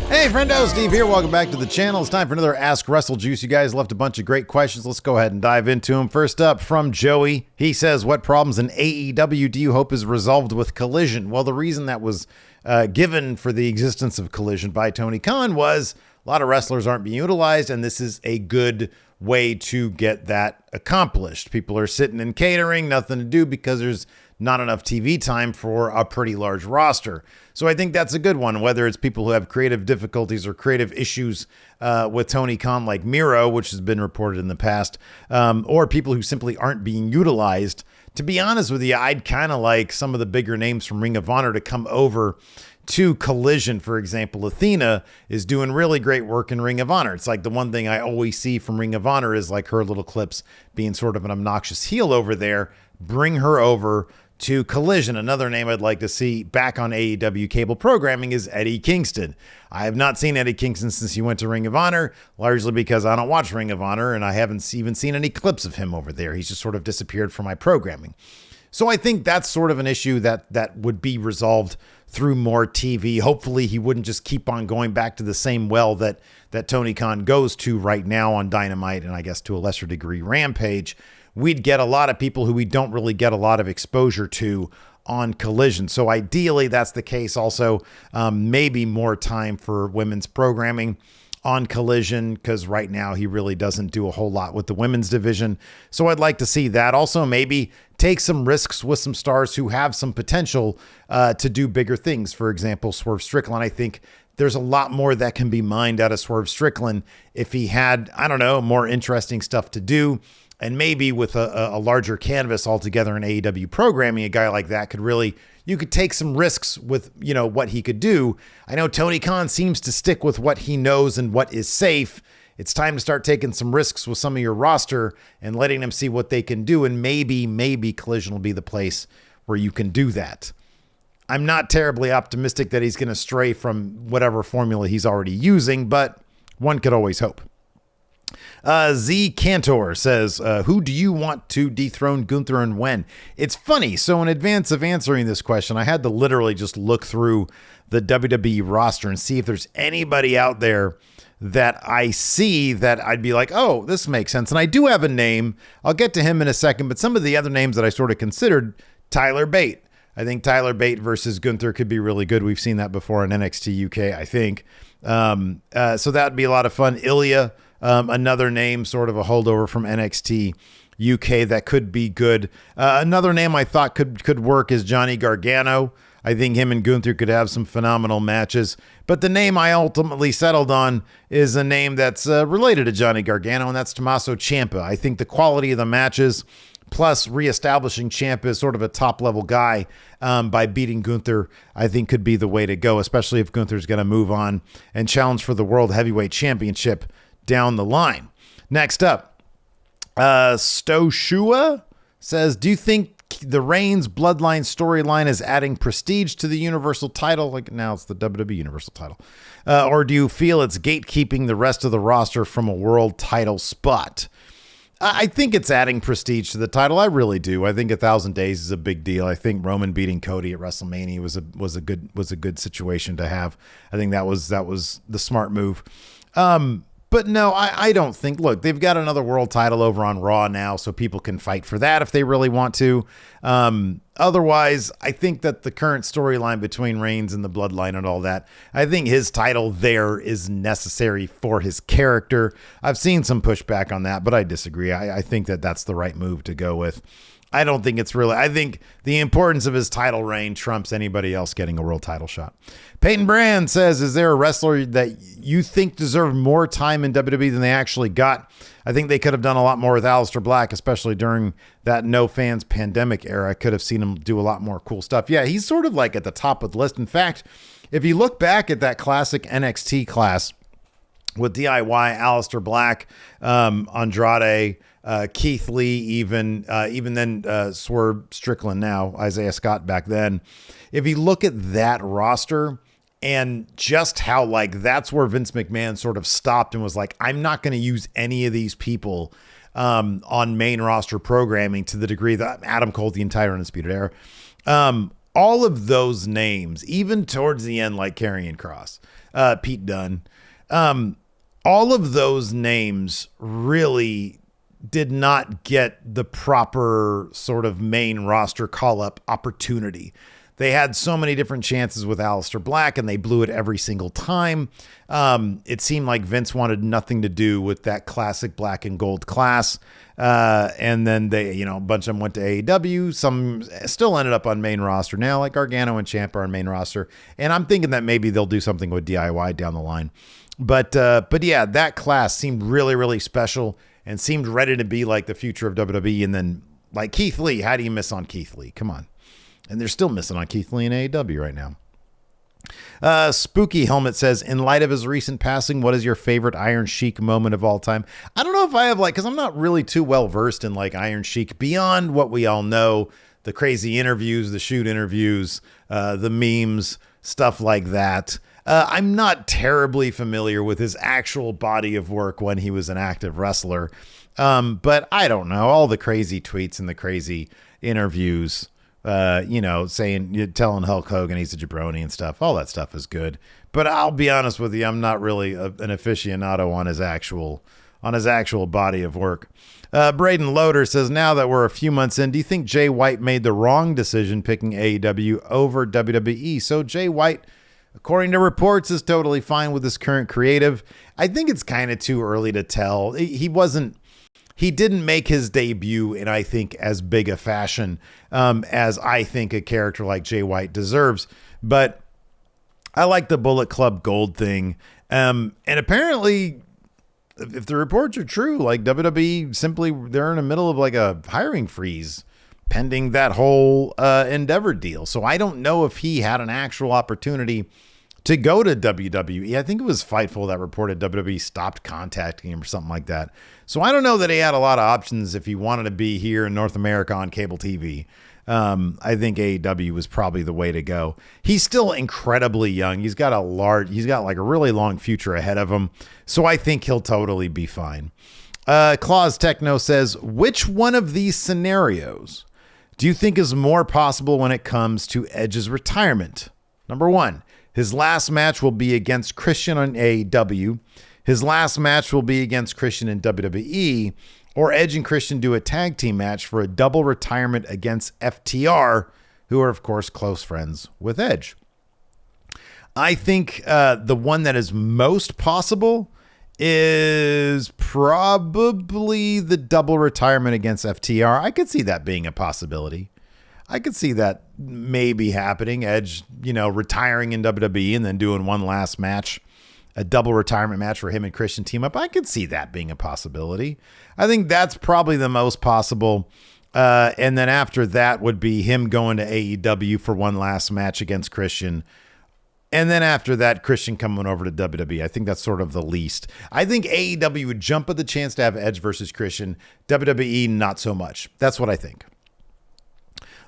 Hey, friendo, Steve here. Welcome back to the channel. It's time for another Ask WrestleJuice. You guys left a bunch of great questions. Let's go ahead and dive into them. First up from Joey. He says, what problems in AEW do you hope is resolved with Collision? Well, the reason that was given for the existence of Collision by Tony Khan was a lot of wrestlers aren't being utilized, and this is a good way to get that accomplished. People are sitting in catering, nothing to do because there's not enough TV time for a pretty large roster. So I think that's a good one, whether it's people who have creative difficulties or creative issues with Tony Khan, like Miro, which has been reported in the past, or people who simply aren't being utilized. To be honest with you, I'd kind of like some of the bigger names from Ring of Honor to come over to Collision. For example, Athena is doing really great work in Ring of Honor. It's like the one thing I always see from Ring of Honor is like her little clips being sort of an obnoxious heel over there. Bring her over to Collision. Another name I'd like to see back on AEW cable programming is Eddie Kingston. I have not seen Eddie Kingston since he went to Ring of Honor, largely because I don't watch Ring of Honor and I haven't even seen any clips of him over there. He's just sort of disappeared from my programming. So I think that's sort of an issue that would be resolved through more TV. Hopefully he wouldn't just keep on going back to the same well that Tony Khan goes to right now on Dynamite, and I guess to a lesser degree Rampage. We'd get a lot of people who we don't really get a lot of exposure to on Collision. So ideally that's the case. Also, maybe more time for women's programming on Collision, because right now he really doesn't do a whole lot with the women's division. So I'd like to see that. Also, maybe take some risks with some stars who have some potential to do bigger things. For example, Swerve Strickland. I think there's a lot more that can be mined out of Swerve Strickland if he had, I don't know, more interesting stuff to do. And maybe with a larger canvas altogether in AEW programming, a guy like that could really, you could take some risks with, you know, what he could do. I know Tony Khan seems to stick with what he knows and what is safe. It's time to start taking some risks with some of your roster and letting them see what they can do. And maybe Collision will be the place where you can do that. I'm not terribly optimistic that he's going to stray from whatever formula he's already using, but one could always hope. Z Cantor says, who do you want to dethrone Gunther and when? It's funny. So in advance of answering this question, I had to literally just look through the WWE roster and see if there's anybody out there that I see that I'd be like, oh, this makes sense. And I do have a name. I'll get to him in a second. But some of the other names that I sort of considered, Tyler Bate. I think Tyler Bate versus Gunther could be really good. We've seen that before in NXT UK, I think. So that'd be a lot of fun. Ilya. Another name, sort of a holdover from NXT UK that could be good. Another name I thought could work is Johnny Gargano. I think him and Gunther could have some phenomenal matches. But the name I ultimately settled on is a name that's related to Johnny Gargano, and that's Tommaso Ciampa. I think the quality of the matches, plus reestablishing Ciampa as sort of a top-level guy by beating Gunther, I think could be the way to go, especially if Gunther's going to move on and challenge for the World Heavyweight Championship down the line. Next up, Stoshua says, do you think the Reigns Bloodline storyline is adding prestige to the Universal title? Like now it's the WWE Universal title. Or do you feel it's gatekeeping the rest of the roster from a world title spot? I think it's adding prestige to the title. I really do. I think 1,000 Days is a big deal. I think Roman beating Cody at WrestleMania was a good situation to have. I think that was the smart move. But no, I don't think, look, they've got another world title over on Raw now, so people can fight for that if they really want to. Otherwise, I think that the current storyline between Reigns and the Bloodline and all that, I think his title there is necessary for his character. I've seen some pushback on that, but I disagree. I think that that's the right move to go with. I don't think it's really, I think the importance of his title reign trumps anybody else getting a world title shot. Peyton Brand says, is there a wrestler that you think deserved more time in WWE than they actually got? I think they could have done a lot more with Aleister Black, especially during that no fans pandemic era. I could have seen him do a lot more cool stuff. Yeah, he's sort of like at the top of the list. In fact, if you look back at that classic NXT class with DIY, Aleister Black, Andrade, Keith Lee, even then Swerve Strickland now, Isaiah Scott back then. If you look at that roster and just how like that's where Vince McMahon sort of stopped and was like, I'm not going to use any of these people on main roster programming to the degree that Adam Cole, the entire Undisputed Era, all of those names, even towards the end, like Karrion Kross, Pete Dunne, all of those names really did not get the proper sort of main roster call-up opportunity. They had so many different chances with Aleister Black, and they blew it every single time. It seemed like Vince wanted nothing to do with that classic black and gold class. And then they, a bunch of them went to AEW. Some still ended up on main roster now, like Gargano and Ciampa are on main roster. And I'm thinking that maybe they'll do something with DIY down the line. But yeah, that class seemed really, really special and seemed ready to be like the future of WWE. And then like Keith Lee, how do you miss on Keith Lee? Come on. And they're still missing on Keith Lee in AEW right now. Spooky Helmet says, in light of his recent passing, what is your favorite Iron Sheik moment of all time? I don't know if I have because I'm not really too well versed in like Iron Sheik beyond what we all know, the crazy interviews, the shoot interviews, the memes, stuff like that. I'm not terribly familiar with his actual body of work when he was an active wrestler. But I don't know, all the crazy tweets and the crazy interviews, telling Hulk Hogan he's a jabroni and stuff. All that stuff is good. But I'll be honest with you, I'm not really an aficionado on his actual body of work. Braden Loader says, now that we're a few months in, do you think Jay White made the wrong decision picking AEW over WWE? So Jay White, according to reports, is totally fine with his current creative. I think it's kind of too early to tell. He didn't make his debut in, I think, as big a fashion as I think a character like Jay White deserves. But I like the Bullet Club Gold thing. And apparently, if the reports are true, like WWE simply, they're in the middle of like a hiring freeze pending that whole Endeavor deal. So I don't know if he had an actual opportunity to go to WWE. I think it was Fightful that reported WWE stopped contacting him or something like that. So I don't know that he had a lot of options if he wanted to be here in North America on cable TV. I think AEW was probably the way to go. He's still incredibly young. He's got like a really long future ahead of him. So I think he'll totally be fine. Claus Techno says, which one of these scenarios do you think is more possible when it comes to Edge's retirement? Number one, his last match will be against Christian on AEW. His last match will be against Christian in WWE, or Edge and Christian do a tag team match for a double retirement against FTR, who are, of course, close friends with Edge. I think the one that is most possible is probably the double retirement against FTR. I could see that being a possibility. I could see that maybe happening. Edge, retiring in WWE and then doing one last match, a double retirement match for him and Christian team up. I could see that being a possibility. I think that's probably the most possible. And then after that would be him going to AEW for one last match against Christian. And then after that, Christian coming over to WWE. I think that's sort of the least. I think AEW would jump at the chance to have Edge versus Christian. WWE, not so much. That's what I think.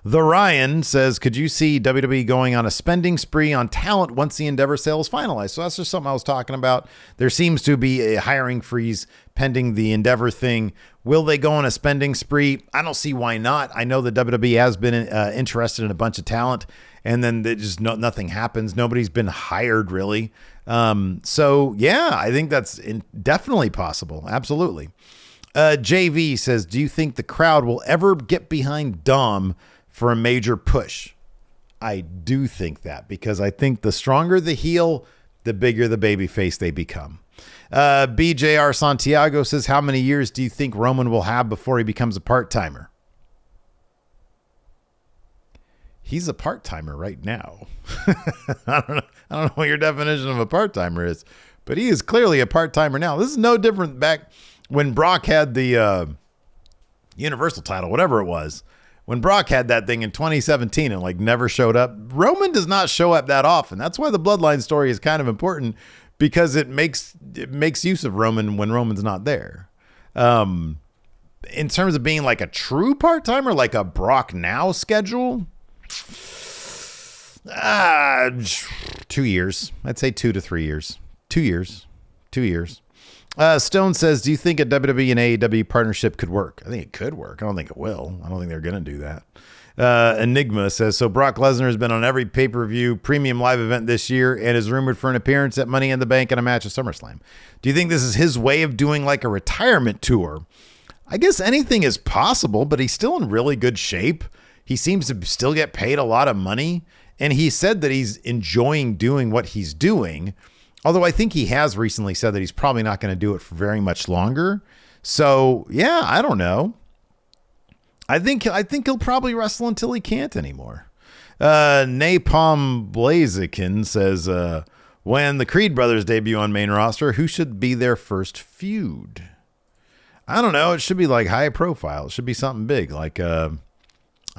The Ryan says, could you see WWE going on a spending spree on talent once the Endeavor sale is finalized? So that's just something I was talking about. There seems to be a hiring freeze pending the Endeavor thing. Will they go on a spending spree? I don't see why not. I know that WWE has been interested in a bunch of talent, and then nothing happens. Nobody's been hired, really. So, yeah, I think that's definitely possible. Absolutely. JV says, do you think the crowd will ever get behind Dom for a major push? I do think that, because I think the stronger the heel, the bigger the babyface they become. BJR Santiago says, how many years do you think Roman will have before he becomes a part-timer? He's a part-timer right now. I don't know what your definition of a part-timer is, but he is clearly a part-timer now. This is no different back when Brock had the Universal title, whatever it was. When Brock had that thing in 2017 and never showed up, Roman does not show up that often. That's why the Bloodline story is kind of important, because it makes use of Roman when Roman's not there. In terms of being like a true part-timer, like a Brock Now schedule, 2 years. I'd say 2 to 3 years. 2 years. 2 years. Stone says, do you think a WWE and AEW partnership could work? I think it could work. I don't think it will. I don't think they're going to do that. Enigma says, so Brock Lesnar has been on every pay-per-view premium live event this year and is rumored for an appearance at Money in the Bank and a match at SummerSlam. Do you think this is his way of doing like a retirement tour? I guess anything is possible, but he's still in really good shape. He seems to still get paid a lot of money, and he said that he's enjoying doing what he's doing, although I think he has recently said that he's probably not going to do it for very much longer. So, yeah, I don't know. I think he'll probably wrestle until he can't anymore. Napalm Blaziken says, when the Creed brothers debut on main roster, who should be their first feud? I don't know. It should be like high profile. It should be something big, like I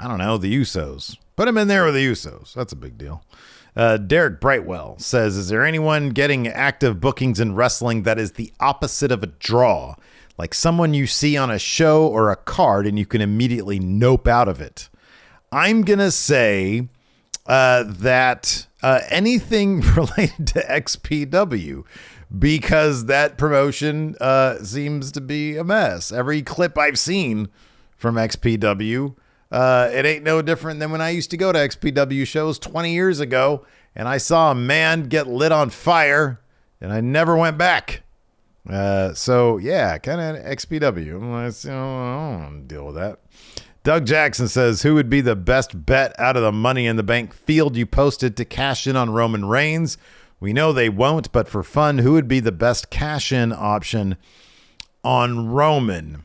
don't know, the Usos. Put him in there with the Usos. That's a big deal. Derek Brightwell says, is there anyone getting active bookings in wrestling that is the opposite of a draw? Like someone you see on a show or a card and you can immediately nope out of it. I'm going to say that anything related to XPW, because that promotion seems to be a mess. Every clip I've seen from XPW, it ain't no different than when I used to go to XPW shows 20 years ago and I saw a man get lit on fire and I never went back. So yeah, kind of XPW. I don't want to deal with that. Doug Jackson says, who would be the best bet out of the Money in the Bank field you posted to cash in on Roman Reigns? We know they won't, but for fun, who would be the best cash-in option on Roman?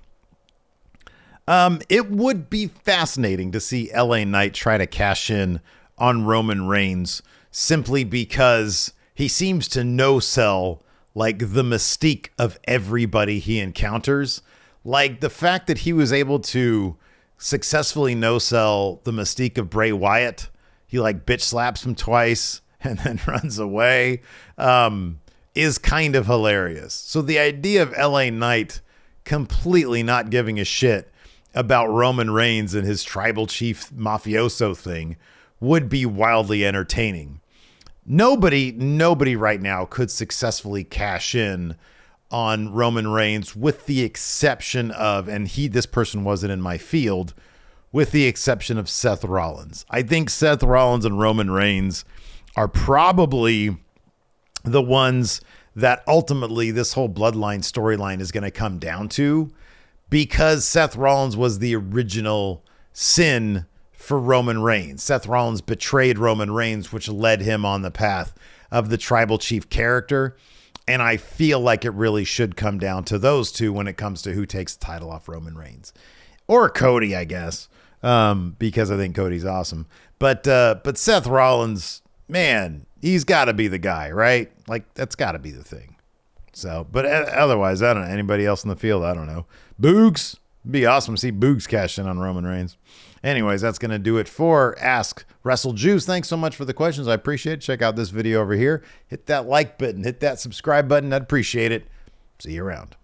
It would be fascinating to see LA Knight try to cash in on Roman Reigns simply because he seems to no-sell like the mystique of everybody he encounters. Like the fact that he was able to successfully no-sell the mystique of Bray Wyatt. He like bitch slaps him twice and then runs away, is kind of hilarious. So the idea of LA Knight completely not giving a shit about Roman Reigns and his tribal chief mafioso thing would be wildly entertaining. Nobody right now could successfully cash in on Roman Reigns with the exception of, and this person wasn't in my field, with the exception of Seth Rollins. I think Seth Rollins and Roman Reigns are probably the ones that ultimately this whole Bloodline storyline is going to come down to, because Seth Rollins was the original sin for Roman Reigns. Seth Rollins betrayed Roman Reigns, which led him on the path of the tribal chief character. And I feel like it really should come down to those two when it comes to who takes the title off Roman Reigns. Or Cody, I guess, because I think Cody's awesome. But Seth Rollins, man, he's got to be the guy, right? Like, that's got to be the thing. So, but otherwise, I don't know. Anybody else in the field? I don't know. Boogs. It'd be awesome to see Boogs cash in on Roman Reigns. Anyways, that's going to do it for Ask WrestleJuice. Thanks so much for the questions. I appreciate it. Check out this video over here. Hit that like button. Hit that subscribe button. I'd appreciate it. See you around.